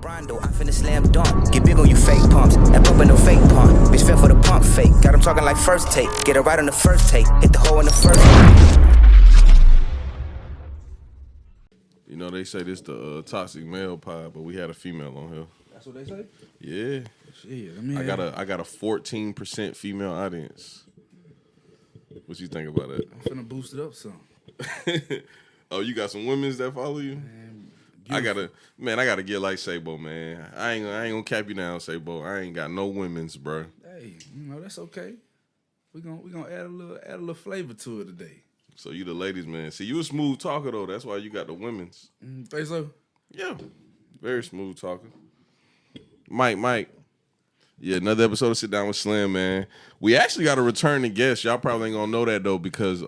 Rondo, I finna slam dunk. Get big on you fake pumps. That pump ain't no fake pump. Bitch fell for the pump fake. Got him talking like first take. Get it right on the first take. Hit the hole in the first. You know, they say this the toxic male pod, but we had a female on here. That's what they say? Yeah. Shit, I got a 14% female audience. What you think about that? I'm finna boost it up some. Oh, you got some women's that follow you? Man, I gotta get like Sabo, man. I ain't gonna cap you down, Sabo. I ain't got no women's, bro. Hey, that's okay. We gonna add a little flavor to it today. So you the ladies, man. See, you a smooth talker though. That's why you got the women's. Think so? Yeah, very smooth talker. Mike. Yeah, another episode of Sit Down with Slim, man. We actually got a returning guest. Y'all probably ain't gonna know that though because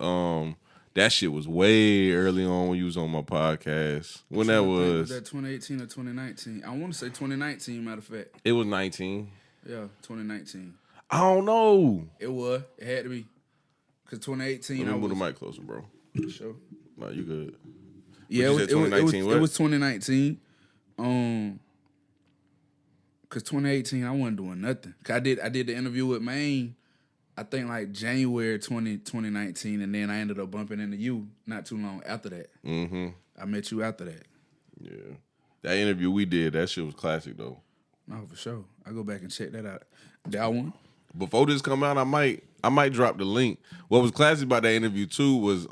that shit was way early on when you was on my podcast. When that was? That 2018 or 2019? I want to say 2019. Matter of fact, it was 19. Yeah, 2019. I don't know. It was. It had to be. Cause 2018. Let me move the mic closer, bro. Sure. No, you good. Yeah, it was 2019. Cause 2018 I wasn't doing nothing. Cause I did the interview with Maine, I think like January 2019, and then I ended up bumping into you not too long after that. Mm-hmm. I met you after that. Yeah. That interview we did, that shit was classic though. No, for sure. I go back and check that out. That one. Before this come out, I might drop the link. What was classic about that interview too was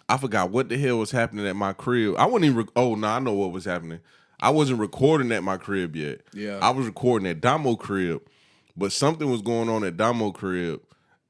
I forgot what the hell was happening at my crib. I wasn't even I know what was happening. I wasn't recording at my crib yet. Yeah. I was recording at Damo crib, but something was going on at Damo crib,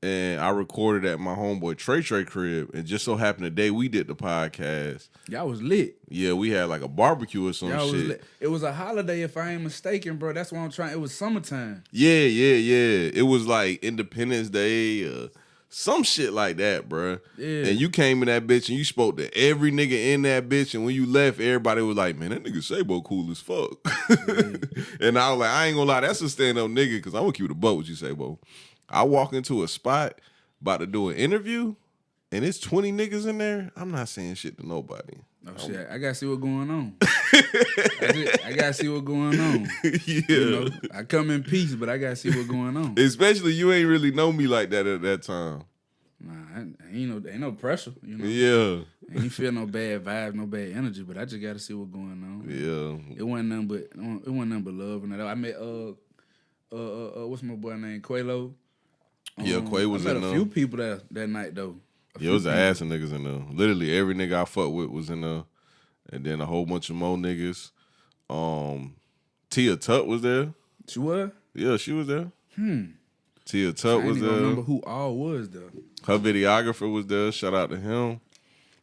and I recorded at my homeboy Trey crib, and just so happened the day we did the podcast. Y'all was lit. Yeah, we had like a barbecue or some Y'all shit. Was lit. It was a holiday if I ain't mistaken, bro. That's what I'm trying. It was summertime. Yeah. It was like Independence Day, some shit like that, bro. Yeah. And you came in that bitch and you spoke to every nigga in that bitch, and when you left, everybody was like, man, that nigga Sabo cool as fuck. Yeah. And I was like, I ain't gonna lie, that's a stand-up nigga, because I'm gonna keep it a buck with you, Sabo. I walk into a spot about to do an interview, and it's 20 niggas in there. I'm not saying shit to nobody. Oh shit, I gotta see what's going on. I gotta see what's going on. Yeah. I come in peace, but I gotta see what's going on. Especially you ain't really know me like that at that time. Nah, ain't no pressure. Yeah. Ain't feel no bad vibes, no bad energy, but I just gotta see what's going on. Yeah. It wasn't nothing but love. And I met what's my boy name? Quelo. Yeah, Quay was in there. I met a few people that night though. Yeah, it was an ass of niggas in there. Literally every nigga I fucked with was in there. And then a whole bunch of more niggas. Tia Tut was there. She was? Yeah, she was there. Tia Tut was there. I don't remember who all was there. Her videographer was there. Shout out to him.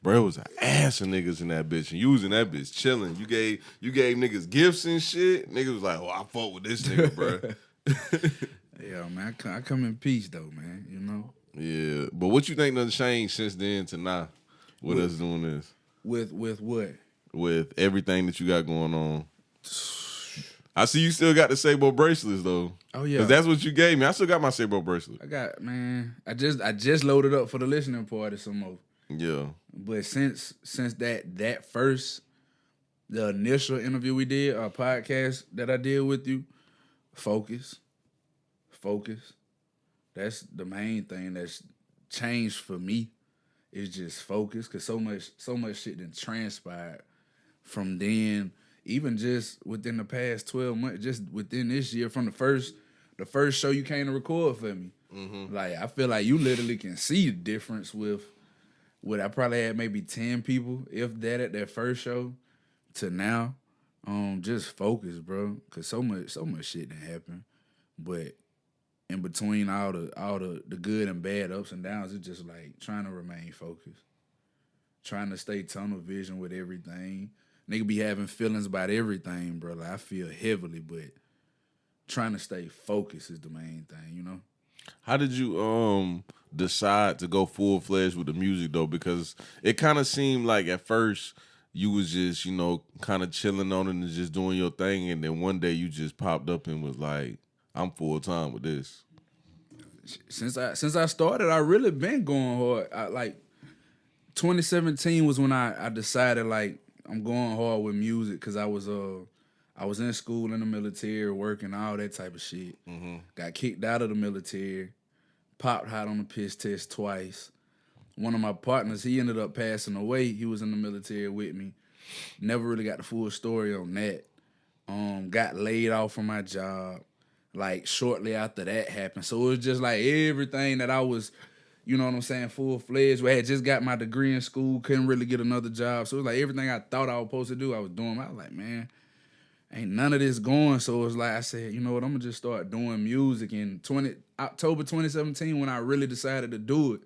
Bro, it was an ass of niggas in that bitch. And you was in that bitch chilling. You gave niggas gifts and shit. Niggas was like, I fuck with this nigga, bro. Yeah, man. I come in peace though, man. Yeah, but what you think done changed since then to now with us doing this? With what? With everything that you got going on. I see you still got the Sabo bracelets though. Oh yeah, 'cause that's what you gave me. I still got my Sabo bracelet. I just loaded up for the listening party some more. Yeah, but since that first, the initial interview we did, our podcast that I did with you, focus. That's the main thing that's changed for me. Is just focus, cause so much shit done transpired from then. Even just within the past 12 months, just within this year, from the first show you came to record for me. Mm-hmm. Like I feel like you literally can see the difference with what I probably had maybe 10 people, if that, at that first show to now. Just focus, bro, cause so much shit done happened, but in between all the good and bad ups and downs, it's just like trying to remain focused. Trying to stay tunnel vision with everything. Nigga be having feelings about everything, bro. Like I feel heavily, but trying to stay focused is the main thing, How did you decide to go full-fledged with the music though? Because it kind of seemed like at first you was just, kind of chilling on it and just doing your thing, and then one day you just popped up and was like, I'm full time with this. Since I started, I really been going hard. 2017 was when I decided like I'm going hard with music because I I was in school, in the military, working, all that type of shit. Got kicked out of the military, popped hot on the piss test twice. One of my partners, he ended up passing away. He was in the military with me. Never really got the full story on that. Got laid off from my job, like shortly after that happened. So it was just like everything that I was, you know what I'm saying, full-fledged. I had just got my degree in school, couldn't really get another job. So it was like everything I thought I was supposed to do, I was doing. I was like, man, ain't none of this going. So it was like, I said, you know what, I'm gonna just start doing music in October 2017 when I really decided to do it.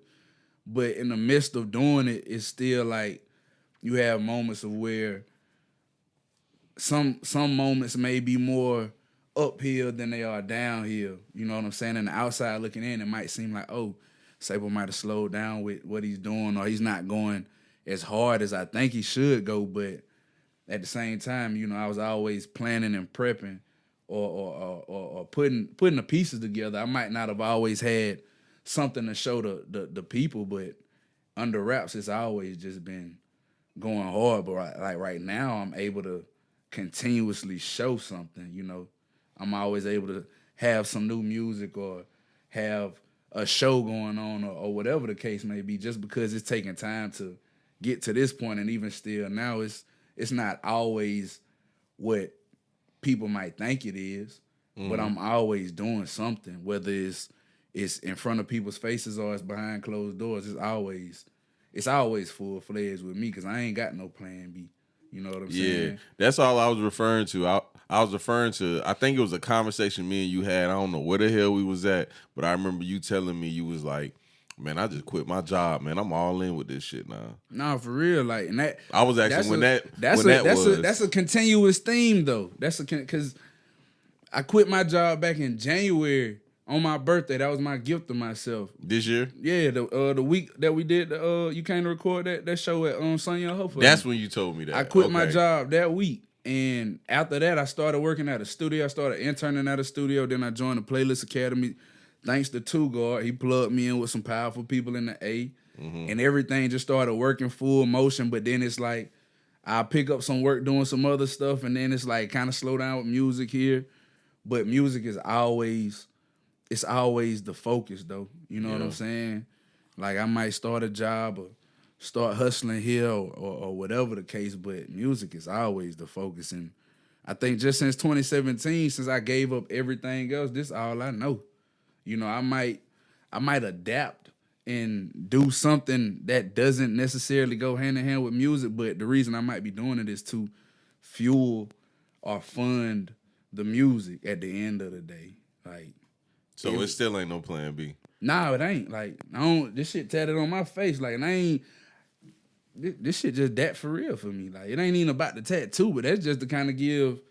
But in the midst of doing it, it's still like you have moments of where some moments may be more uphill than they are downhill. You know what I'm saying? And the outside looking in, it might seem like, oh, Sabo might have slowed down with what he's doing, or he's not going as hard as I think he should go. But at the same time, you know, I was always planning and prepping or putting the pieces together. I might not have always had something to show the people, but under wraps, it's always just been going hard. But right now, I'm able to continuously show something, you know. I'm always able to have some new music or have a show going on or whatever the case may be, just because it's taking time to get to this point. And even still now, it's not always what people might think it is, but I'm always doing something, whether it's in front of people's faces or it's behind closed doors. It's always full-fledged with me because I ain't got no plan B. You know what I'm saying? Yeah, that's all I was referring to. I was referring to, I think it was a conversation me and you had. I don't know where the hell we was at, but I remember you telling me, you was like, man, I just quit my job, man. I'm all in with this shit now. Nah, for real. Like, and that I was actually that's a continuous theme though. Because I quit my job back in January on my birthday. That was my gift to myself. This year? Yeah, the week that we did you came to record that show at Sonya Hopper. That's when you told me that. I quit my job that week. And after that, I started working at a studio. I started interning at a studio. Then I joined the Playlist Academy. Thanks to Two Guard, he plugged me in with some powerful people in the A. And everything just started working full motion. But then it's like, I pick up some work doing some other stuff. And then it's like kind of slow down with music here. But music is always the focus though. You know what I'm saying? Like I might start a job or start hustling here or whatever the case, but music is always the focus. And I think just since 2017, since I gave up everything else, this is all I know. You know, I might adapt and do something that doesn't necessarily go hand in hand with music, but the reason I might be doing it is to fuel or fund the music at the end of the day. Like, so it still ain't no plan B. Nah, it ain't. Like, this shit tatted on my face. Like, and I ain't. This shit just that for real for me. Like, it ain't even about the tattoo, but that's just to kind of give,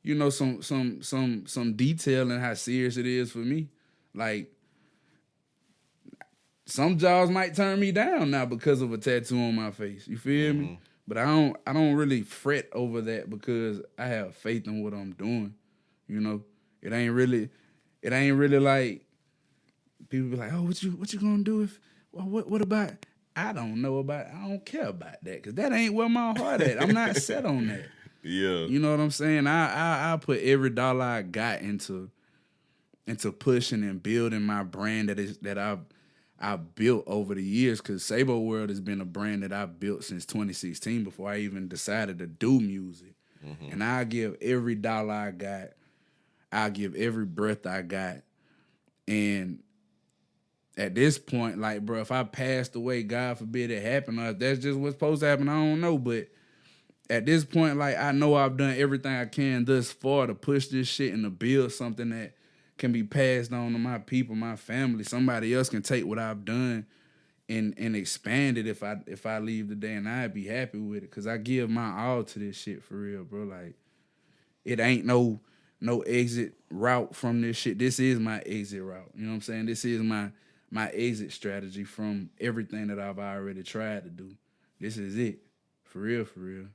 you know, some detail in how serious it is for me. Like, some jobs might turn me down now because of a tattoo on my face. You feel me? But I don't really fret over that because I have faith in what I'm doing. You know, it ain't really like people be like, oh, what you gonna do if? Well, what about? I don't know about. I don't care about that because that ain't where my heart at. I'm not set on that. Yeah, you know what I'm saying. I put every dollar I got into pushing and building my brand that I've built over the years. Because Sabo World has been a brand that I've built since 2016 before I even decided to do music. And I give every dollar I got. I'll give every breath I got. And at this point, like, bro, if I passed away, God forbid it happened, or if that's just what's supposed to happen, I don't know. But at this point, like, I know I've done everything I can thus far to push this shit and to build something that can be passed on to my people, my family. Somebody else can take what I've done and expand it if I leave today, and I'd be happy with it. Cause I give my all to this shit for real, bro. Like, it ain't no exit route from this shit. This is my exit route. You know what I'm saying? This is my exit strategy from everything that I've already tried to do. This is it. For real, for real.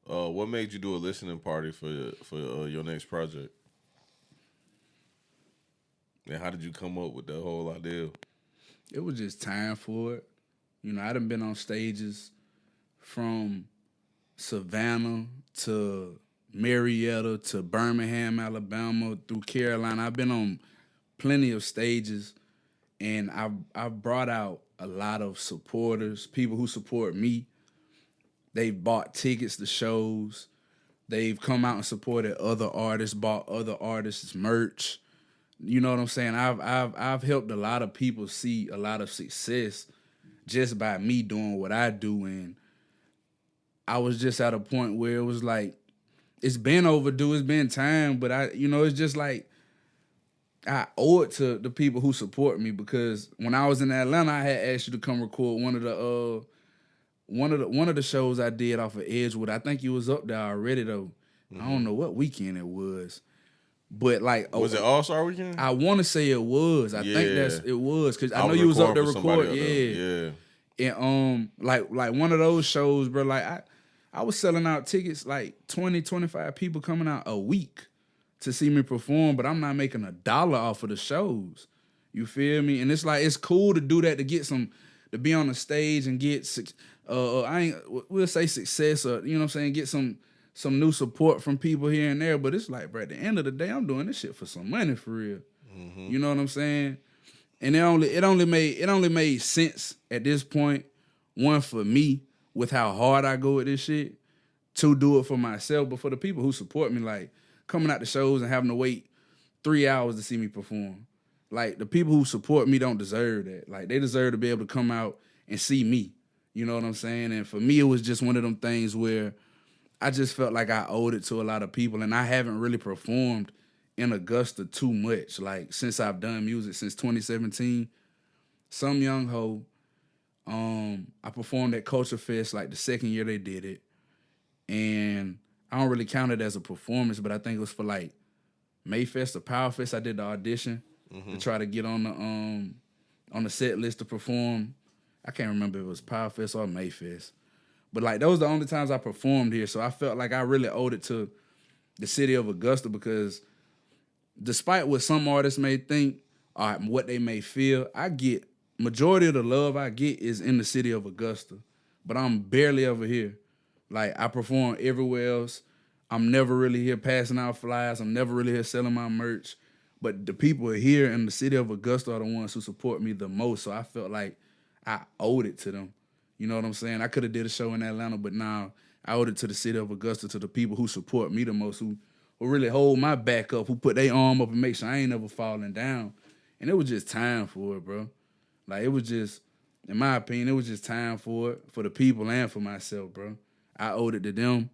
What made you do a listening party for your next project? And how did you come up with that whole idea? It was just time for it. You know, I done been on stages from Savannah to Marietta to Birmingham, Alabama, through Carolina. I've been on plenty of stages, and I've brought out a lot of supporters, people who support me. They've bought tickets to shows. They've come out and supported other artists, bought other artists' merch. You know what I'm saying? I've helped a lot of people see a lot of success just by me doing what I do. And I was just at a point where it was like, it's been overdue, it's been time, but it's just like I owe it to the people who support me, because when I was in Atlanta, I had asked you to come record one of the shows I did off of Edgewood. I think you was up there already though. I don't know what weekend it was. But like, was it All-Star Weekend? I want to say it was. I think it was, because I know you was up there recording. Yeah. And like one of those shows, bro. Like I was selling out tickets, like 20, 25 people coming out a week to see me perform, but I'm not making $1 off of the shows. You feel me? And it's like, it's cool to do that, to be on the stage and get we'll say success, or you know what I'm saying, get some new support from people here and there. But it's like, bro, at the end of the day, I'm doing this shit for some money, for real. Mm-hmm. You know what I'm saying? And it only made sense at this point, one, for me, with how hard I go at this shit, to do it for myself, but for the people who support me, like coming out to shows and having to wait 3 hours to see me perform. Like, the people who support me don't deserve that. Like, they deserve to be able to come out and see me. You know what I'm saying? And for me, it was just one of them things where I just felt like I owed it to a lot of people, and I haven't really performed in Augusta too much. Like, since I've done music, since 2017, Some Young Ho, I performed at Culture Fest like the second year they did it, and I don't really count it as a performance, but I think it was for like Mayfest or Power Fest. I did the audition to try to get on the set list to perform. I can't remember if it was Power Fest or Mayfest, but like those are the only times I performed here. So I felt like I really owed it to the city of Augusta, because despite what some artists may think or what they may feel, majority of the love I get is in the city of Augusta, but I'm barely ever here. Like, I perform everywhere else. I'm never really here passing out flyers. I'm never really here selling my merch. But the people here in the city of Augusta are the ones who support me the most. So I felt like I owed it to them. You know what I'm saying? I could have did a show in Atlanta, but now I owed it to the city of Augusta, to the people who support me the most, who really hold my back up, who put their arm up and make sure I ain't never falling down. And it was just time for it, bro. Like, it was just, in my opinion, it was just time for it, for the people and for myself, bro. I owed it to them,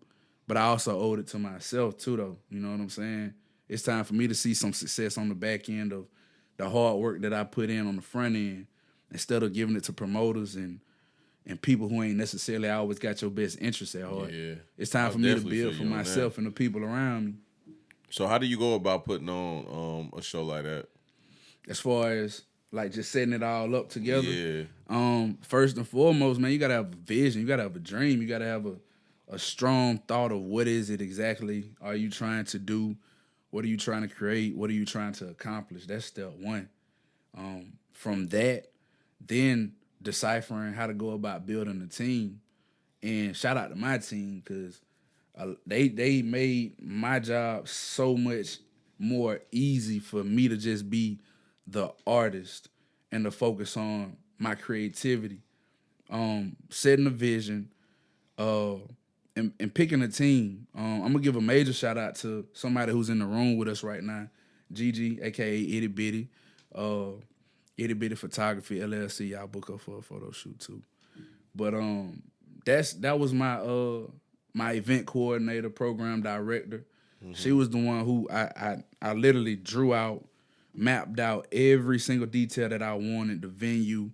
but I also owed it to myself too, though. You know what I'm saying? It's time for me to see some success on the back end of the hard work that I put in on the front end, instead of giving it to promoters and people who ain't necessarily always got your best interests at heart. Yeah. It's time for me to build for myself and the people around me. So how do you go about putting on a show like that? As far as like just setting it all up together. Yeah. First and foremost, man, you gotta have a vision. You gotta have a dream. You gotta have a strong thought of what is it exactly are you trying to do? What are you trying to create? What are you trying to accomplish? That's step one. From that, then deciphering how to go about building a team. And shout out to my team, because they made my job so much more easy for me to just be the artist and to focus on my creativity, setting a vision, and picking a team. I'm gonna give a major shout out to somebody who's in the room with us right now, Gigi, aka Itty Bitty, Itty Bitty Photography LLC. Y'all book her for a photo shoot too. But that was my event coordinator, program director. Mm-hmm. She was the one who I literally drew out, mapped out every single detail that I wanted, the venue,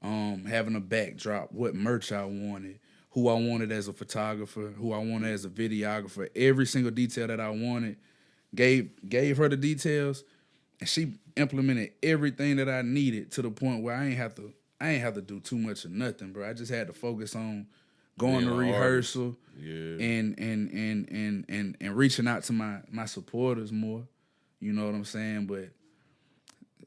having a backdrop, what merch I wanted, who I wanted as a photographer, who I wanted as a videographer, every single detail that I wanted, gave her the details, and she implemented everything that I needed to the point where I ain't have to do too much of nothing, bro. I just had to focus on going to rehearsal, and reaching out to my supporters more. You know what I'm saying? But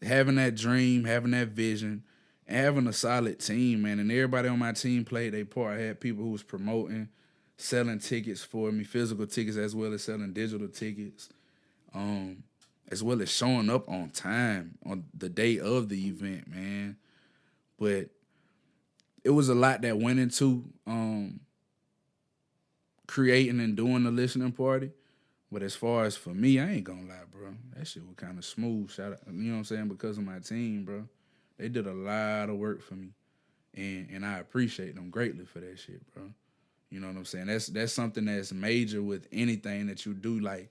having that dream, having that vision, and having a solid team, man, and everybody on my team played their part. I had people who was promoting, selling tickets for me, physical tickets as well as selling digital tickets, as well as showing up on time on the day of the event, man. But it was a lot that went into creating and doing the listening party. But as far as for me, I ain't gonna lie, bro. That shit was kind of smooth. Shout out, you know what I'm saying? Because of my team, bro. They did a lot of work for me. And I appreciate them greatly for that shit, bro. You know what I'm saying? That's something that's major with anything that you do. Like,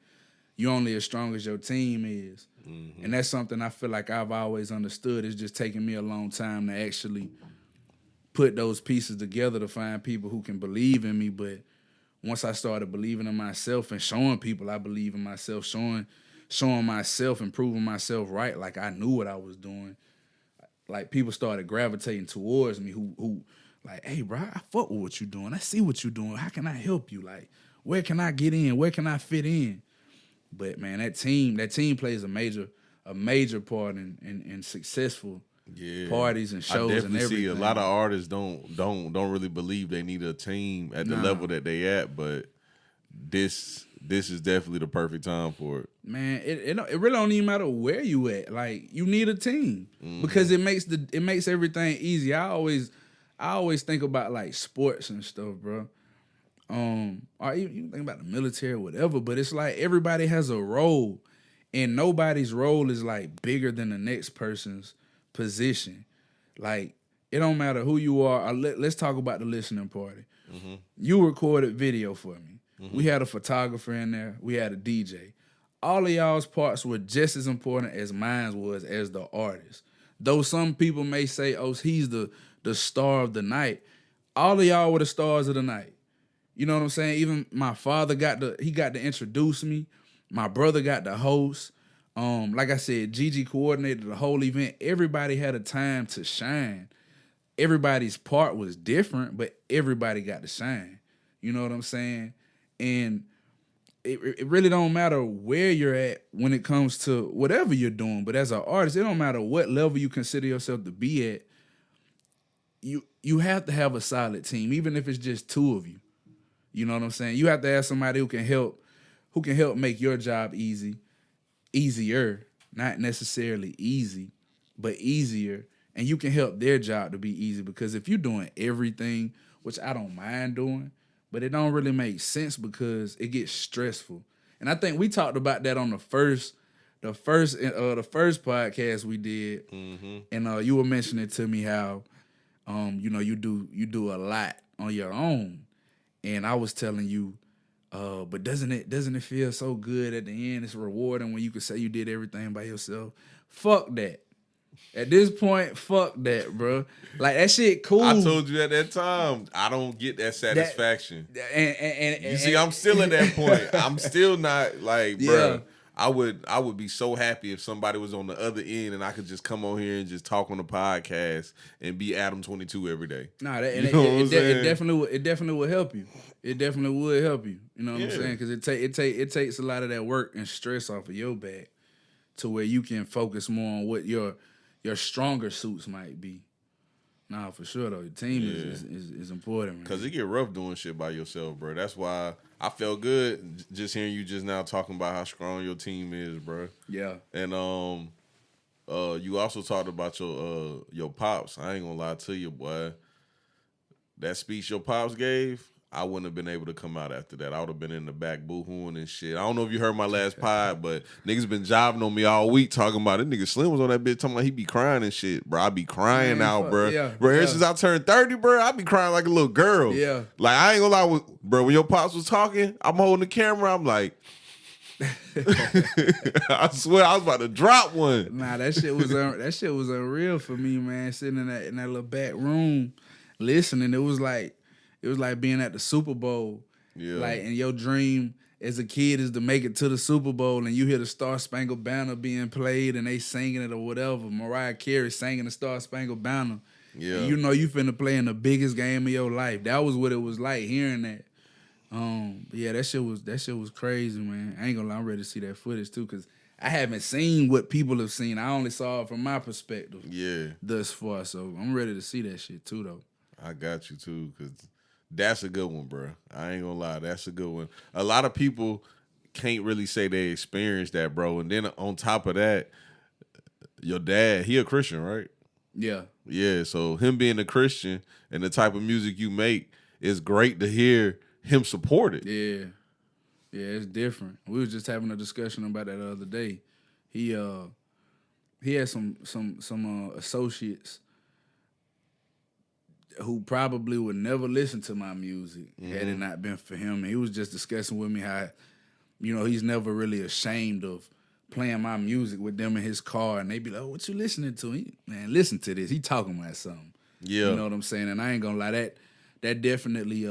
you only as strong as your team is. Mm-hmm. And that's something I feel like I've always understood. It's just taking me a long time to actually put those pieces together to find people who can believe in me. But once I started believing in myself and showing people I believe in myself, showing myself and proving myself right, like I knew what I was doing, like people started gravitating towards me who like, hey, bro, I fuck with what you doing. I see what you doing. How can I help you? Like, where can I get in? Where can I fit in? But man, that team plays a major part in successful parties and shows and everything. I definitely see a lot of artists don't really believe they need a team at the level that they at, but this is definitely the perfect time for it. Man, it really don't even matter where you at. Like, you need a team because it makes everything easy. I always think about like sports and stuff, bro. Or even think about the military or whatever, but it's like everybody has a role and nobody's role is like bigger than the next person's position. Like, it don't matter who you are. Let's talk about the listening party. Mm-hmm. You recorded video for me. Mm-hmm. We had a photographer in there. We had a DJ. All of y'all's parts were just as important as mine was as the artist. Though some people may say, oh, he's the star of the night. All of y'all were the stars of the night. You know what I'm saying? Even my father got to introduce me. My brother got to host. Like I said, Gigi coordinated the whole event. Everybody had a time to shine. Everybody's part was different, but everybody got to shine. You know what I'm saying? And it really don't matter where you're at when it comes to whatever you're doing. But as an artist, it don't matter what level you consider yourself to be at. You have to have a solid team, even if it's just two of you. You know what I'm saying? You have to have somebody who can help make your job easier, not necessarily easy, but easier. And you can help their job to be easy, because if you're doing everything, which I don't mind doing, but it don't really make sense because it gets stressful. And I think we talked about that on the first podcast we did. Mm-hmm. And you were mentioning to me how you do a lot on your own. And I was telling you, but doesn't it feel so good at the end? It's rewarding when you can say you did everything by yourself. Fuck that. At this point, fuck that, bro. Like, that shit cool. I told you at that time, I don't get that satisfaction. And you see, I'm still at that point. I'm still not like, bro. I would be so happy if somebody was on the other end and I could just come on here and just talk on the podcast and be Adam 22 every day. Nah, it definitely would help you. It definitely would help you. You know what I'm saying? Because it takes a lot of that work and stress off of your back to where you can focus more on what your stronger suits might be. Nah, for sure though. The team is important, man. Cause it get rough doing shit by yourself, bro. That's why I felt good just hearing you just now talking about how strong your team is, bro. Yeah. And you also talked about your pops. I ain't gonna lie to you, boy. That speech your pops gave, I wouldn't have been able to come out after that. I would have been in the back boo-hooing and shit. I don't know if you heard my last pod, but niggas been jiving on me all week talking about it. Nigga Slim was on that bitch talking about he be crying and shit, bro. I be crying out, bro. Yeah, bro, ever since I turned 30, bro, I be crying like a little girl. Yeah. Like, I ain't gonna lie, bro, when your pops was talking, I'm holding the camera, I'm like, I swear I was about to drop one. Nah, that shit was unreal for me, man. Sitting in that little back room listening. It was like being at the Super Bowl. Yeah. Like, and your dream as a kid is to make it to the Super Bowl, and you hear the Star Spangled Banner being played and they singing it or whatever. Mariah Carey singing the Star Spangled Banner. Yeah. And you know you finna play in the biggest game of your life. That was what it was like hearing that. But yeah, that shit was crazy, man. I ain't gonna lie, I'm ready to see that footage too, because I haven't seen what people have seen. I only saw it from my perspective. Yeah. Thus far, so I'm ready to see that shit too, though. I got you too, because That's a good one, bro. I ain't gonna lie. That's a good one. A lot of people can't really say they experienced that, bro. And then on top of that, your dad, he a Christian, right? Yeah. Yeah, so him being a Christian and the type of music you make, it's great to hear him support it. Yeah. Yeah, it's different. We was just having a discussion about that the other day. He had some associates who probably would never listen to my music had it not been for him. And he was just discussing with me how, he's never really ashamed of playing my music with them in his car, and they be like, "Oh, what you listening to?" Man, listen to this. He talking about something. Yeah. You know what I'm saying? And I ain't gonna lie, that definitely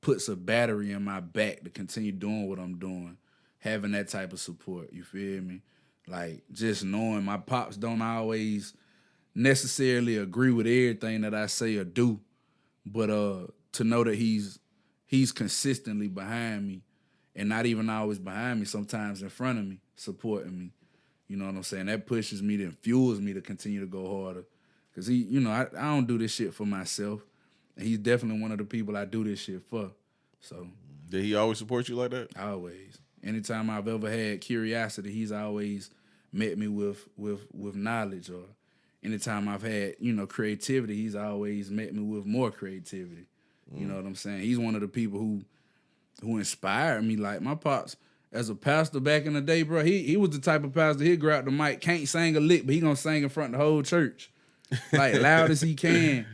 puts a battery in my back to continue doing what I'm doing, having that type of support. You feel me? Like, just knowing my pops don't always necessarily agree with everything that I say or do, but to know that he's consistently behind me, and not even always behind me, sometimes in front of me, supporting me. You know what I'm saying? That pushes me, that fuels me to continue to go harder. Because I don't do this shit for myself. And he's definitely one of the people I do this shit for. So. Did he always support you like that? Always. Anytime I've ever had curiosity, he's always met me with knowledge. Or anytime I've had, creativity, he's always met me with more creativity. You know what I'm saying? He's one of the people who inspired me. Like, my pops, as a pastor back in the day, bro, he was the type of pastor, he'd grab the mic, can't sing a lick, but he gonna sing in front of the whole church. Like, loud as he can.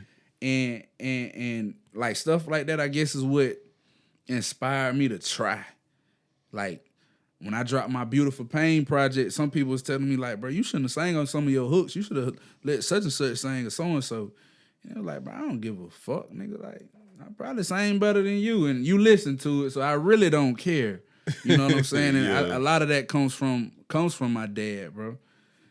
And like, stuff like that, I guess, is what inspired me to try. Like, when I dropped my Beautiful Pain project, some people was telling me, like, bro, you shouldn't have sang on some of your hooks. You should have let such and such sing or so-and-so. And I was like, bro, I don't give a fuck, nigga. Like, I probably sang better than you, and you listen to it, so I really don't care. You know what I'm saying? And Yeah. a lot of that comes from my dad, bro.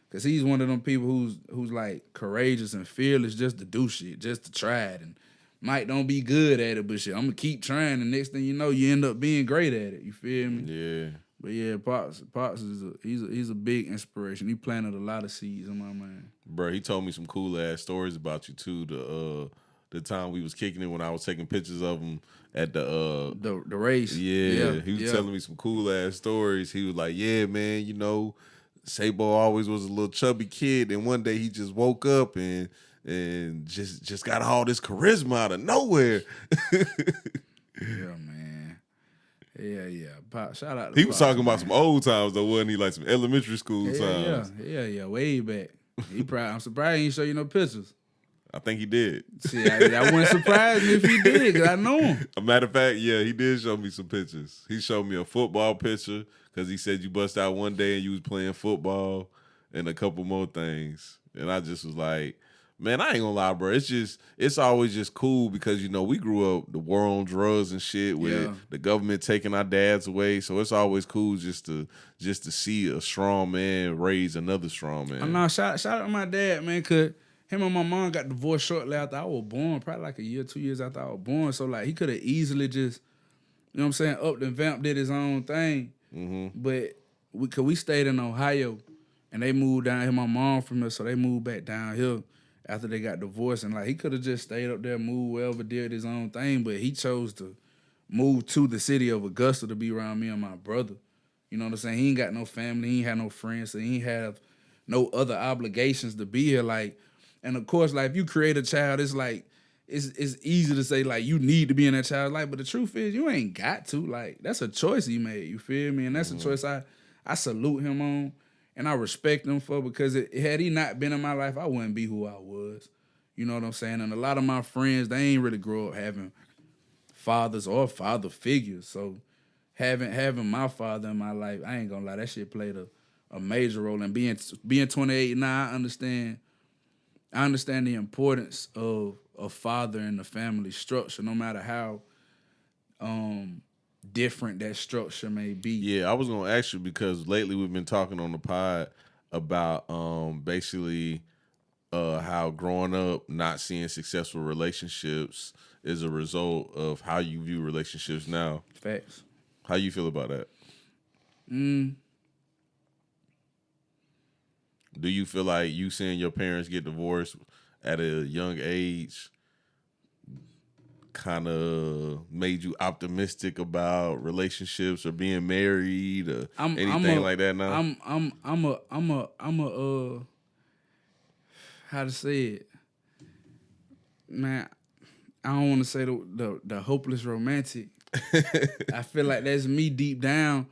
Because he's one of them people who's like courageous and fearless just to do shit, just to try it. And might don't be good at it, but shit, I'm going to keep trying. And next thing you know, you end up being great at it. You feel me? Yeah. But yeah, Pops he's a big inspiration. He planted a lot of seeds in my mind. Bro, he told me some cool ass stories about you too. The time we was kicking it when I was taking pictures of him at the race. Yeah, he was telling me some cool ass stories. He was like, "Yeah, man, Sabo always was a little chubby kid, and one day he just woke up and just got all this charisma out of nowhere." Yeah, man. Yeah. Pop, shout out to He was Pops, talking about man. some old times though, wasn't he? Like some elementary school times. Yeah, way back. I'm surprised he didn't show you no pictures. I think he did. See, I wouldn't surprise me if he did, because I know him. A matter of fact, yeah, he did show me some pictures. He showed me a football picture because he said you bust out one day and you was playing football and a couple more things. And I just was like, man, I ain't gonna lie, bro. It's always just cool because, we grew up the war on drugs and shit with the government taking our dads away. So it's always cool just to see a strong man raise another strong man. I know, shout out to my dad, man, because him and my mom got divorced shortly after I was born, probably like a year, 2 years after I was born. So, like, he could have easily just, you know what I'm saying, upped and vamped, did his own thing. Mm-hmm. But we stayed in Ohio, and they moved down here. My mom from here, so they moved back down here after they got divorced. And, like, he could have just stayed up there, moved wherever, did his own thing. But he chose to move to the city of Augusta to be around me and my brother. You know what I'm saying? He ain't got no family. He ain't had no friends. So he ain't have no other obligations to be here. Like, and of course, like, if you create a child, it's like, it's easy to say, like, you need to be in that child's life, but the truth is, you ain't got to. Like, that's a choice he made, you feel me? And that's a choice I salute him on, and I respect him for, because had he not been in my life, I wouldn't be who I was. You know what I'm saying? And a lot of my friends, they ain't really grow up having fathers or father figures, so having my father in my life, I ain't gonna lie, that shit played a major role. And being 28 now, I understand the importance of a father in the family structure, no matter how different that structure may be. Yeah, I was gonna ask you because lately we've been talking on the pod about basically how growing up not seeing successful relationships is a result of how you view relationships now. Facts. How you feel about that? Do you feel like you seeing your parents get divorced at a young age kind of made you optimistic about relationships or being married or anything like that now? I'm a how to say it, man. I don't want to say the hopeless romantic. I feel like that's me deep down,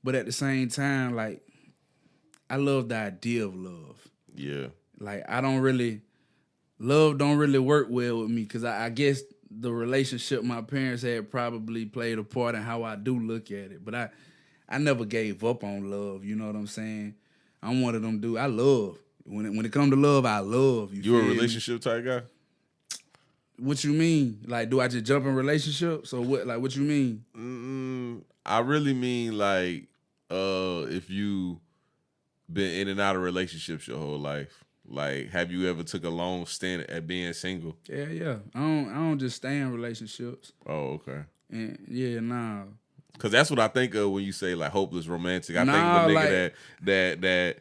but at the same time, like I love the idea of love. Yeah. Like love don't really work well with me because I guess the relationship my parents had probably played a part in how I do look at it. But I never gave up on love. You know what I'm saying? I'm one of them dudes. I love. When it comes to love, I love. You a relationship type guy? What you mean? Like, do I just jump in relationships? Or what? Like, what you mean? I really mean like, if you been in and out of relationships your whole life. Like, have you ever took a long stint at being single? Yeah. I don't just stay in relationships. Oh, okay. And yeah, nah. Cause that's what I think of when you say like hopeless romantic. I think of a nigga that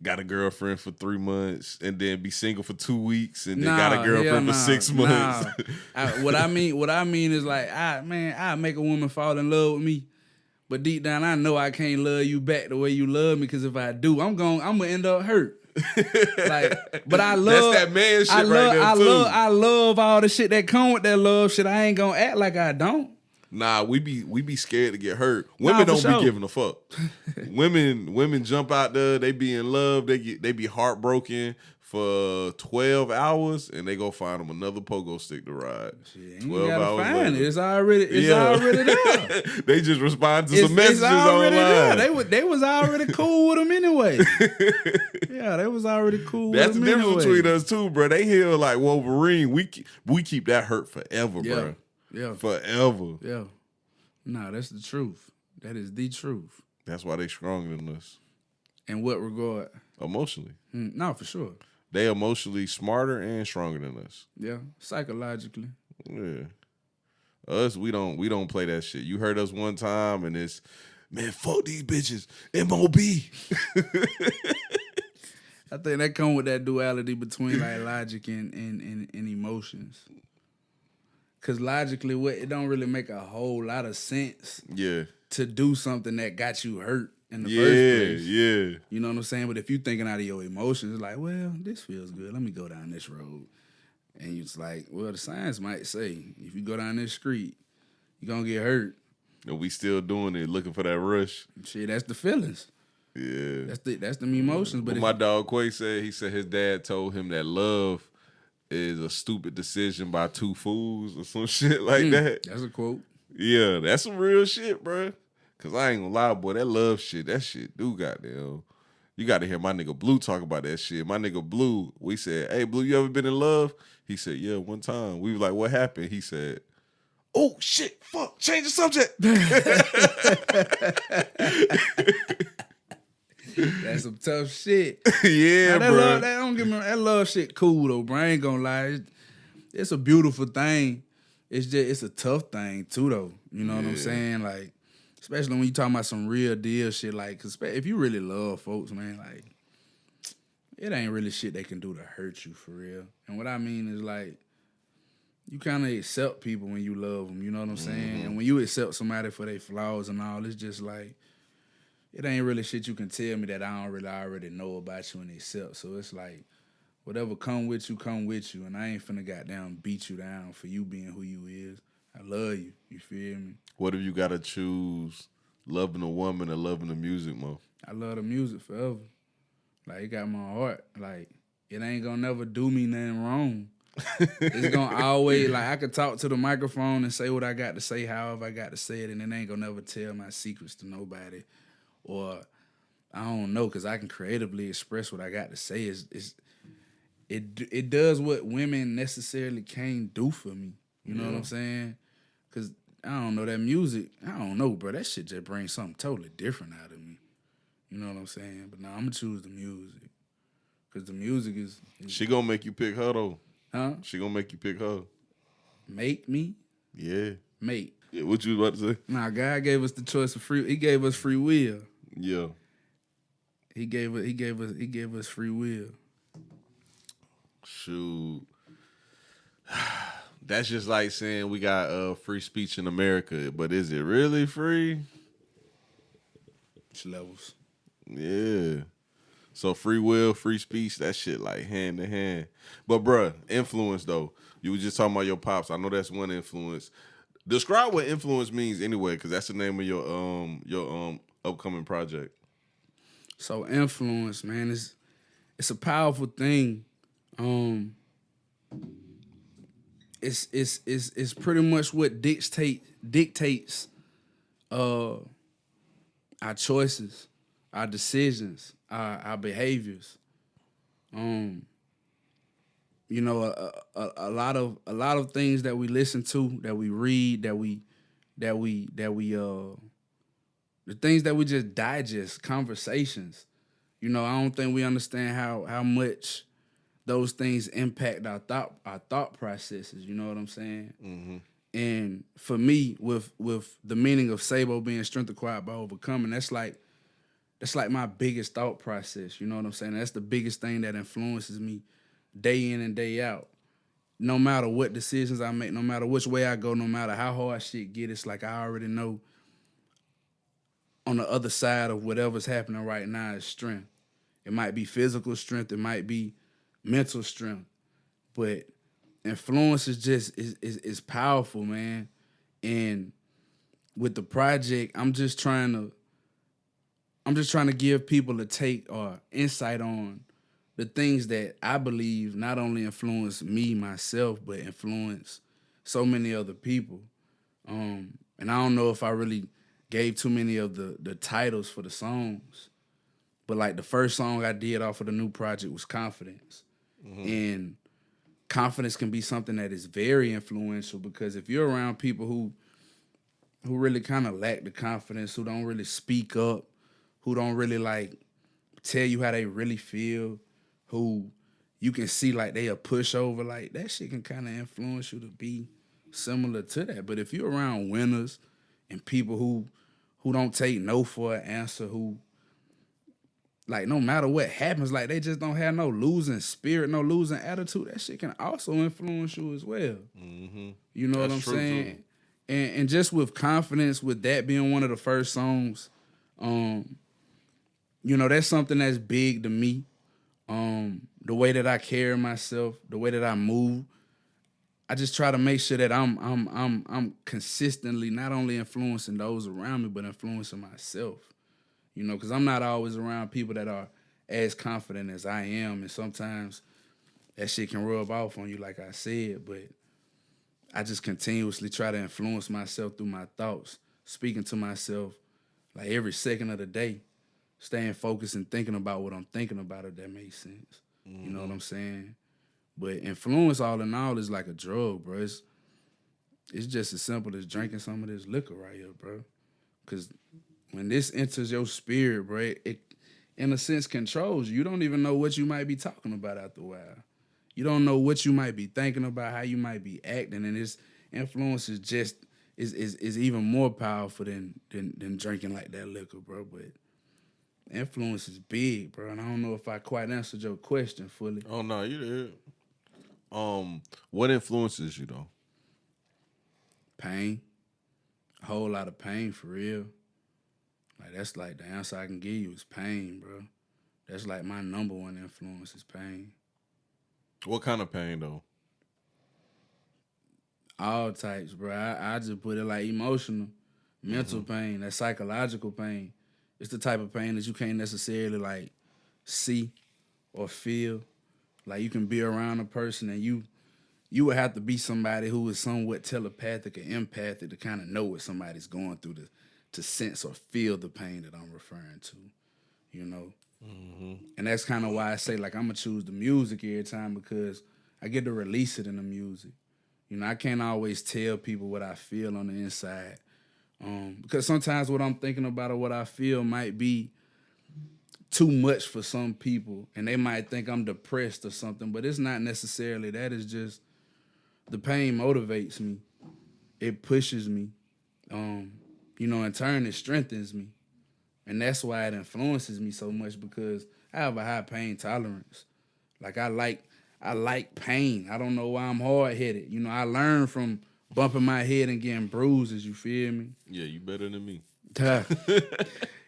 got a girlfriend for 3 months and then be single for 2 weeks and then got a girlfriend for 6 months. What I mean is like, I make a woman fall in love with me, but deep down I know I can't love you back the way you love me. Because if I do, I'm gonna end up hurt. Like, but I love that's that man shit right there too. I love all the shit that come with that love shit. I ain't gonna act like I don't. Nah, we be scared to get hurt. Women don't be giving a fuck. women jump out there, they be in love, they be heartbroken for 12 hours and they go find them another pogo stick to ride. Shit, 12 hours later. It's already there. They just respond to some messages online. There. They was already cool with them anyway. Yeah, they was already cool That's with them the difference anyway. between us two, bro. They heal like Wolverine. We keep that hurt forever, bro. Yeah. Forever. Yeah. Nah, that's the truth. That is the truth. That's why they stronger than us. In what regard? Emotionally. No, for sure. They emotionally smarter and stronger than us. Yeah. Psychologically. Yeah. Us, we don't play that shit. You heard us one time and it's, man, fuck these bitches. MOB. I think that come with that duality between like logic and emotions. Cause logically, it don't really make a whole lot of sense. Yeah. To do something that got you hurt in the first place. Yeah. You know what I'm saying? But if you thinking out of your emotions, it's like, well, this feels good. Let me go down this road. And it's like, well, the science might say if you go down this street, you're gonna get hurt. And we still doing it, looking for that rush. Shit, that's the feelings. Yeah. That's the emotions. But my dog Quay said, he said his dad told him that love is a stupid decision by two fools or some shit like that. That's a quote. Yeah, that's some real shit, bro. Cause I ain't gonna lie, boy, that love shit, that shit do goddamn. You gotta hear my nigga Blue talk about that shit. My nigga Blue, we said, hey, Blue, you ever been in love? He said, yeah, one time. We was like, what happened? He said, oh, shit, fuck, change the subject. That's some tough shit. Yeah, now, bro. That love shit cool, though, bro. I ain't gonna lie. It's a beautiful thing. It's a tough thing, too, though. You know what I'm saying? Like, especially when you talking about some real deal shit. Like, cause if you really love folks, man, like, it ain't really shit they can do to hurt you, for real. And what I mean is, like, you kind of accept people when you love them. You know what I'm saying? And when you accept somebody for their flaws and all, it's just like, it ain't really shit you can tell me that I don't really already know about you and accept. So it's like, whatever come with you, and I ain't finna goddamn beat you down for you being who you is. I love you. You feel me? What if you gotta choose loving a woman or loving the music more? I love the music forever. Like, it got my heart. Like, it ain't gonna never do me nothing wrong. It's gonna always, like, I could talk to the microphone and say what I got to say, however I got to say it, and it ain't gonna never tell my secrets to nobody. Or, I don't know, because I can creatively express what I got to say. It does what women necessarily can't do for me. You know what I'm saying? Because, I don't know, that music, I don't know, bro. That shit just brings something totally different out of me. You know what I'm saying? But, nah, I'm going to choose the music. Because the music is... She gonna make you pick her, though. Huh? She gonna make you pick her. Make me? Yeah. Mate. Yeah, what you was about to say? Nah, God gave us the choice of free... He gave us free will. Yeah. He gave us free will. Shoot. That's just like saying we got free speech in America, but is it really free? It's levels. Yeah. So free will, free speech, that shit like hand in hand. But bruh, influence though. You was just talking about your pops. I know that's one influence. Describe what influence means anyway, because that's the name of your upcoming project. So influence, man, it's a powerful thing. It's pretty much what dictates our choices, our decisions, our behaviors. You know, a lot of things that we listen to, that we read, the things that we just digest, conversations. You know, I don't think we understand how much those things impact our thought processes. You know what I'm saying? Mm-hmm. And for me, with the meaning of Sabo being strength acquired by overcoming, that's like my biggest thought process. You know what I'm saying? That's the biggest thing that influences me day in and day out. No matter what decisions I make, no matter which way I go, no matter how hard shit get, it's like I already know on the other side of whatever's happening right now is strength. It might be physical strength, it might be mental strength, but influence is powerful, man. And with the project, I'm just trying to give people a take or insight on the things that I believe not only influence me, myself, but influence so many other people. And I don't know if I really gave too many of the titles for the songs, but like the first song I did off of the new project was Confidence. Mm-hmm. And confidence can be something that is very influential, because if you're around people who really kind of lack the confidence, who don't really speak up, who don't really like tell you how they really feel, who you can see like they a pushover, like that shit can kind of influence you to be similar to that. But if you're around winners and people who don't take no for an answer, who like no matter what happens, like they just don't have no losing spirit, no losing attitude, that shit can also influence you as well. Mm-hmm. You know That's what I'm saying? And just with confidence, with that being one of the first songs, you know, that's something that's big to me. The way that I carry myself, the way that I move, I just try to make sure that I'm consistently not only influencing those around me, but influencing myself. You know, because I'm not always around people that are as confident as I am, and sometimes that shit can rub off on you, like I said. But I just continuously try to influence myself through my thoughts, speaking to myself like every second of the day, staying focused and thinking about what I'm thinking about, if that makes sense. Mm-hmm. You know what I'm saying? But influence, all in all, is like a drug, bro. It's just as simple as drinking some of this liquor right here, bro. Because when this enters your spirit, bro, it in a sense controls you. You don't even know what you might be talking about after a while. You don't know what you might be thinking about, how you might be acting, and this influence is just is even more powerful than drinking like that liquor, bro. But influence is big, bro, and I don't know if I quite answered your question fully. Oh no, you did. What influences you though? Pain. A whole lot of pain, for real. Like that's like the answer I can give you is pain, bro. That's like my number one influence is pain. What kind of pain though? All types, bro. I just put it like emotional, mental pain, that psychological pain. It's the type of pain that you can't necessarily like see or feel. Like you can be around a person and you would have to be somebody who is somewhat telepathic or empathic to kind of know what somebody's going through to sense or feel the pain that I'm referring to, you know? Mm-hmm. And that's kind of why I say, like, I'm going to choose the music every time, because I get to release it in the music. You know, I can't always tell people what I feel on the inside, because sometimes what I'm thinking about or what I feel might be too much for some people, and they might think I'm depressed or something, but it's not necessarily that. It's just the pain motivates me. It pushes me. You know, in turn, it strengthens me. And that's why it influences me so much, because I have a high pain tolerance. Like, I I like pain. I don't know why I'm hard headed. You know, I learned from bumping my head and getting bruises. You feel me? Yeah, you better than me.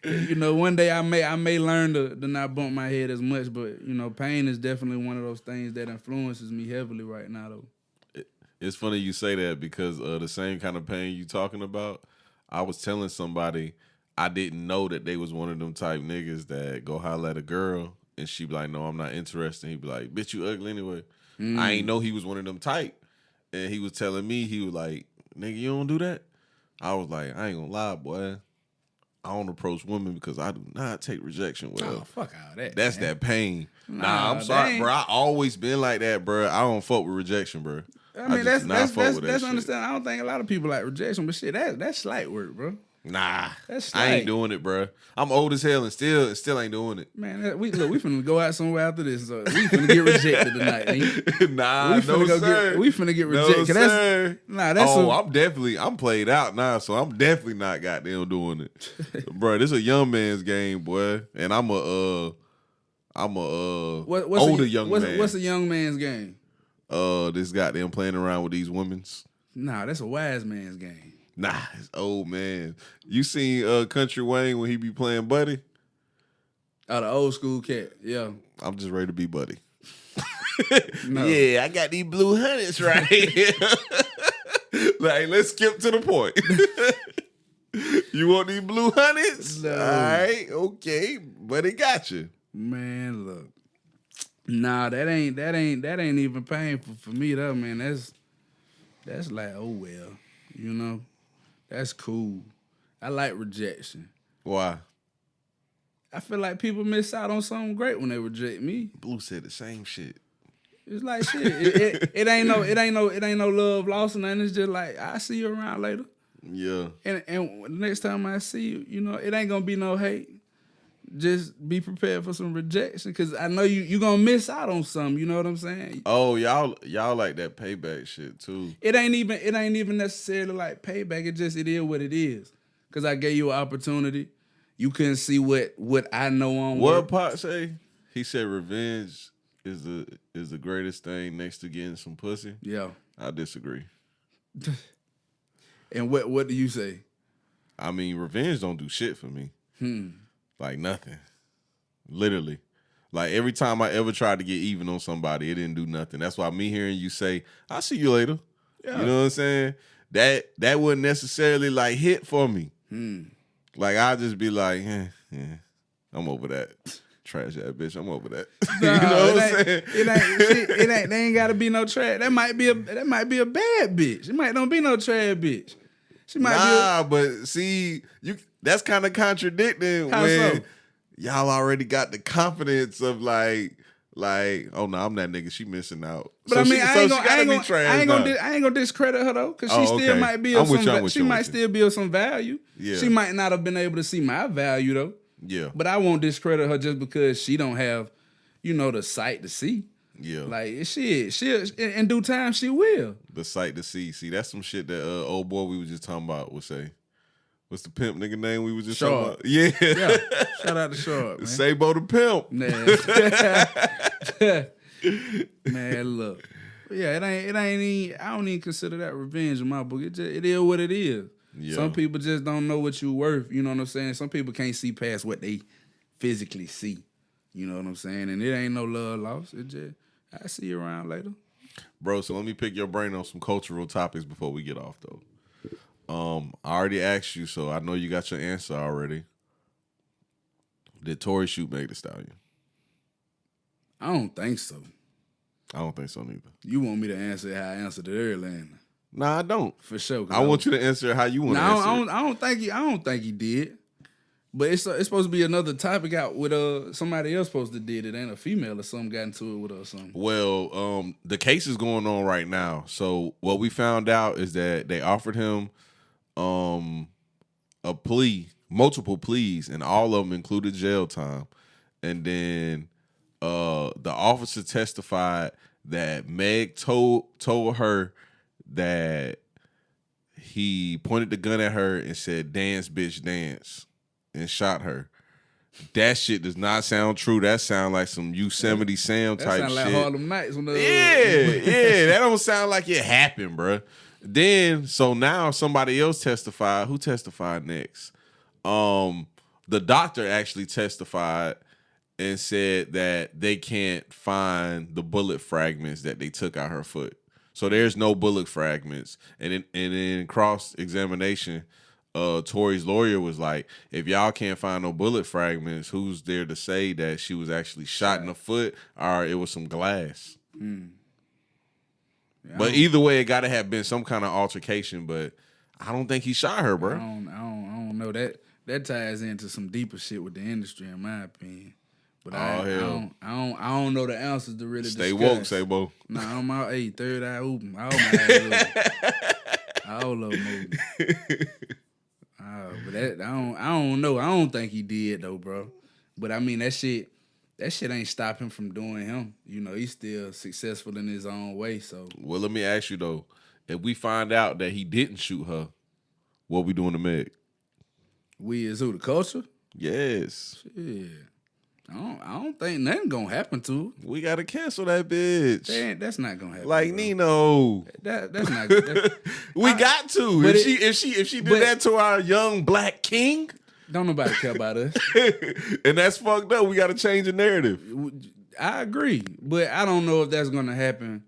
You know, one day I may learn to not bump my head as much, but you know, pain is definitely one of those things that influences me heavily right now, though. It's funny you say that because the same kind of pain you talking about, I was telling somebody I didn't know that they was one of them type niggas that go holler at a girl and she be like, no, I'm not interested. And he be like, bitch, you ugly anyway. I ain't know he was one of them type. And he was telling me, he was like, nigga, you don't do that? I was like, I ain't gonna lie, boy. I don't approach women because I do not take rejection well. Oh, fuck all that. That's man. that pain. Nah, I'm sorry, dang. bro. I always been like that, bro. I don't fuck with rejection, bro. I mean, just that's shit. understandable. I don't think a lot of people like rejection, but shit, that's slight work, bro. Nah, That's I ain't slight. doing it, bro. I'm old as hell and still ain't doing it. Man, we finna go out somewhere after this. So we finna get rejected tonight. Nah, We finna no sir. we finna get No, rejected. sir. That's I'm played out now, so I'm definitely not goddamn doing it, bro. This a young man's game, boy, and I'm a older young man. What's a young man's game? This goddamn playing around with these women's. Nah, that's a wise man's game. Nah, it's old man. You seen Country Wayne when he be playing Buddy? Oh, the old school cat. Yeah. I'm just ready to be Buddy. No. Yeah, I got these blue hundreds right here. Like, let's skip to the point. You want these blue hundreds? No. All right, okay, Buddy got you. Man, look. Nah, that ain't even painful for me though, man. That's like, oh well, you know. That's cool. I like rejection. Why? I feel like people miss out on something great when they reject me. Blue said the same shit. It's like shit. It ain't no love lost or nothing. It's just like I see you around later. Yeah. And the next time I see you, you know, it ain't gonna be no hate. Just be prepared for some rejection, cause I know you gonna miss out on something. You know what I'm saying? Oh, y'all like that payback shit too. It ain't even necessarily like payback. It is what it is. Cause I gave you an opportunity. You couldn't see what I know on What Pop say? He said revenge is the greatest thing next to getting some pussy. Yeah. I disagree. And what do you say? I mean, revenge don't do shit for me. Like nothing. Literally. Like every time I ever tried to get even on somebody, it didn't do nothing. That's why me hearing you say, I'll see you later. Yeah. You know what I'm saying? That wouldn't necessarily like hit for me. Like I'd just be like, yeah, I'm over that. Trash that bitch. I'm over that. You know what I'm saying? It ain't. They ain't gotta be no trash. That might be a bad bitch. It might not be no trash bitch. She might but see, that's kind of contradicting How when so? y'all already got the confidence of like, oh no, I'm that nigga. She missing out. But So I mean, she I ain't trash. gonna discredit her though, because she still might be of still be of some value. Yeah. She might not have been able to see my value though. Yeah. But I won't discredit her just because she don't have, you know, the sight to see. Yeah. Like she'll in due time she will. The sight to see. See, that's some shit that old boy we was just talking about would say. What's the pimp nigga name we was just talking about? Yeah. Shout out to Sharp, man. Sabo the pimp. Man, look. But yeah, it ain't even, I don't even consider that revenge in my book. It is what it is. Yeah. Some people just don't know what you worth. You know what I'm saying? Some people can't see past what they physically see. You know what I'm saying? And it ain't no love lost. It just, I see you around later. Bro, so let me pick your brain on some cultural topics before we get off, though. I already asked you, so I know you got your answer already. Did Tory shoot Meg Thee Stallion? I don't think so. I don't think so neither. You want me to answer how I answered it earlier? Nah, I don't. For sure. I want you to answer how you want to answer. I don't think he did. But it's supposed to be another topic out with somebody else supposed to did it. Ain't a female or something got into it with her or something. Well, the case is going on right now. So what we found out is that they offered him a plea, multiple pleas, and all of them included jail time. And then the officer testified that Meg told her that he pointed the gun at her and said, "Dance, bitch, dance," and shot her. That shit does not sound true. That sound like some Yosemite Sam That type sound like shit. Harlem Nights. Yeah. That don't sound like it happened, bruh. Then, so now somebody else testified. Who testified next? The doctor actually testified and said that they can't find the bullet fragments that they took out her foot. So there's no bullet fragments. And in cross-examination, Tory's lawyer was like, if y'all can't find no bullet fragments, who's there to say that she was actually shot in the foot or it was some glass? Yeah, but either way, it got to have been some kind of altercation, but I don't think he shot her, bro. I don't know. That ties into some deeper shit with the industry, in my opinion. But I don't know the answers to really Stay discuss. woke, Sabo. Nah, I'm out. Hey, third eye open. All of them. But that I don't know. I don't think he did though, bro. But I mean that shit ain't stop him from doing him. You know, he's still successful in his own way. So well, let me ask you though, if we find out that he didn't shoot her, what we doing to Meg? We is who, the culture? Yes. Shit. I don't think nothing gonna happen to her. We gotta cancel that bitch. That's not gonna happen. Like, bro. Nino. That's not good. We got to. If she did that to our young black king. Don't nobody care about us. And that's fucked up. We gotta change the narrative. I agree. But I don't know if that's gonna happen.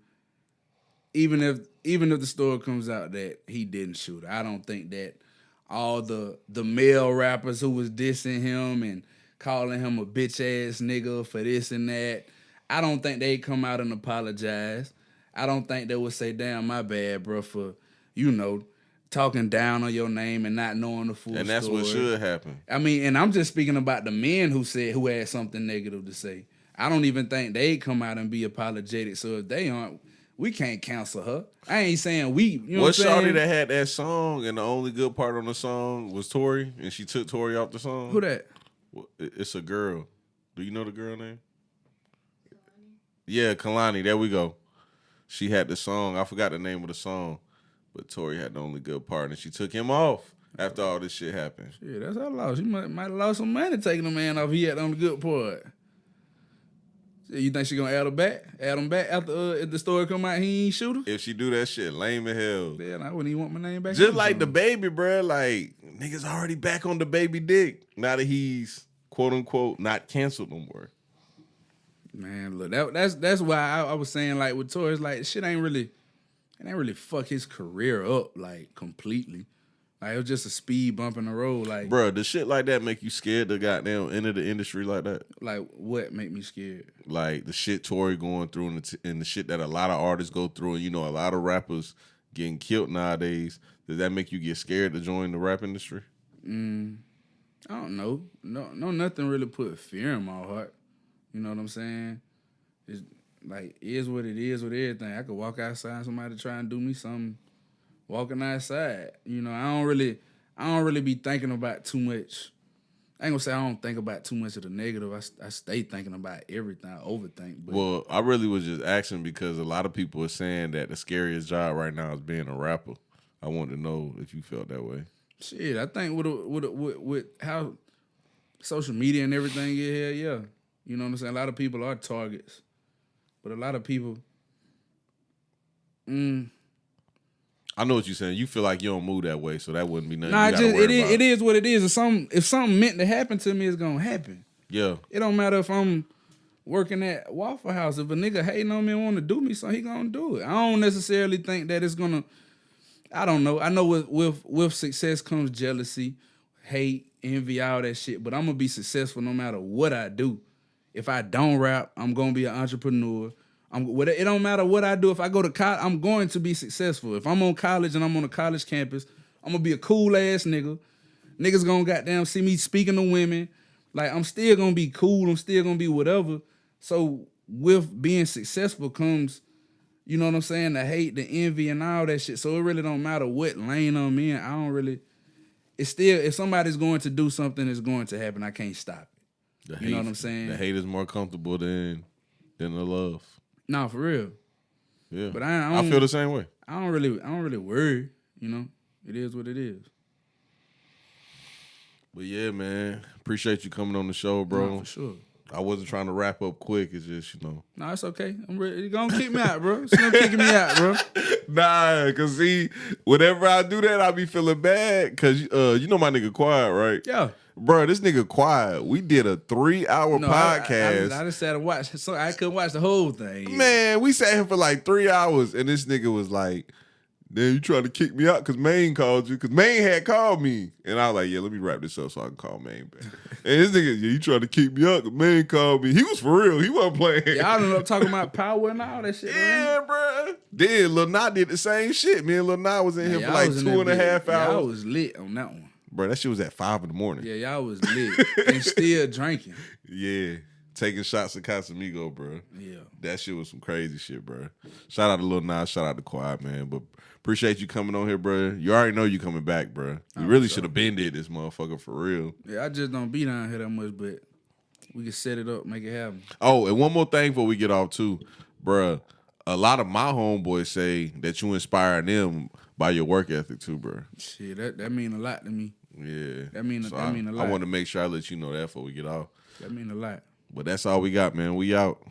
Even if the story comes out that he didn't shoot her. I don't think that all the male rappers who was dissing him and calling him a bitch ass nigga for this and that, I don't think they come out and apologize. I don't think they would say, damn, my bad, bro, for, talking down on your name and not knowing the full story. And that's what should happen. I mean, and I'm just speaking about the men who had something negative to say. I don't even think they come out and be apologetic. So if they aren't, we can't cancel her. I ain't saying we, what shawty that had that song and the only good part on the song was Tory and she took Tory off the song? Who that? It's a girl. Do you know the girl name? Kalani. Yeah, Kalani. There we go. She had the song. I forgot the name of the song, but Tory had the only good part, and she took him off after all this shit happened. Yeah, that's how lost. She might have lost some money taking the man off. He had on the good part. So you think she gonna add him back? Add him back after if the story come out he ain't shoot her? If she do that shit, lame as hell. Yeah, I wouldn't even want my name back. Just like the baby, bro. Like niggas already back on the baby dick now that he's quote unquote not canceled no more. Man, look, that's why I was saying like with Tory, it's like shit ain't really fuck his career up like completely. Like it was just a speed bump in the road. Like, bro, the shit like that make you scared to goddamn enter the industry like that? Like what make me scared? Like the shit Tory going through and the shit that a lot of artists go through, and a lot of rappers getting killed nowadays. Does that make you get scared to join the rap industry? I don't know. No, nothing really put fear in my heart. You know what I'm saying? It's like it is what it is with everything. I could walk outside and somebody try and do me something walking outside. I don't really be thinking about too much. I ain't gonna say I don't think about too much of the negative. I stay thinking about everything. I overthink. But well, I really was just asking because a lot of people are saying that the scariest job right now is being a rapper. I wanted to know if you felt that way. Shit, I think with how social media and everything is here, yeah. You know what I'm saying? A lot of people are targets. But a lot of people... I know what you're saying. You feel like you don't move that way, so that wouldn't be nothing. Nah, it is what it is. If something meant to happen to me, it's gonna happen. Yeah. It don't matter if I'm working at Waffle House. If a nigga hating on me and want to do me something, he gonna do it. I don't necessarily think that it's gonna... I don't know. I know with success comes jealousy, hate, envy, all that shit. But I'm gonna be successful no matter what I do. If I don't rap, I'm gonna be an entrepreneur. It don't matter what I do. If I go to college, I'm going to be successful. If I'm on college and I'm on a college campus, I'm gonna be a cool ass nigga. Niggas gonna goddamn see me speaking to women. Like I'm still gonna be cool. I'm still gonna be whatever. So with being successful comes, you know what I'm saying, the hate, the envy, and all that shit. So it really don't matter what lane I'm in. I don't really. It's still, if somebody's going to do something, it's going to happen. I can't stop it. You know what I'm saying? The hate is more comfortable than the love. No, for real. Yeah. But I feel the same way. I don't really worry. It is what it is. But yeah, man, appreciate you coming on the show, bro. No, for sure. I wasn't trying to wrap up quick. It's just, No, it's okay. I'm ready. You're gonna kick me out, bro. It's gonna kick me out, bro. Nah, cause see, whenever I do that, I be feeling bad. Cause you know my nigga Quiet, right? Yeah. Bro, this nigga Quiet. We did a 3-hour podcast. I just sat and watched, so I couldn't watch the whole thing. Man, we sat here for like 3 hours, and this nigga was like, "Damn, you trying to kick me out because Maine called you?" Because Maine had called me, and I was like, "Yeah, let me wrap this up so I can call Maine back." And this nigga, "Yeah, you trying to kick me out because Maine called me?" He was for real. He wasn't playing. Y'all ended up talking about power and all that shit. Yeah, bro. Then Lil Nas did the same shit. Me and Lil Nas was in here for like 2.5 hours. Y'all was lit on that one. Bro, that shit was at 5 in the morning. Yeah, y'all was lit and still drinking. Yeah. Taking shots at Casamigo, bro. Yeah. That shit was some crazy shit, bro. Shout out to Lil Nas, shout out to Quiet, man. But appreciate you coming on here, bro. You already know you coming back, bro. You really should have been did this motherfucker for real. Yeah, I just don't be down here that much, but we can set it up, make it happen. Oh, and one more thing before we get off too, bro. A lot of my homeboys say that you inspire them by your work ethic too, bro. Shit, that mean a lot to me. Yeah. That mean a lot. I want to make sure I let you know that before we get off. That mean a lot. But that's all we got, man. We out.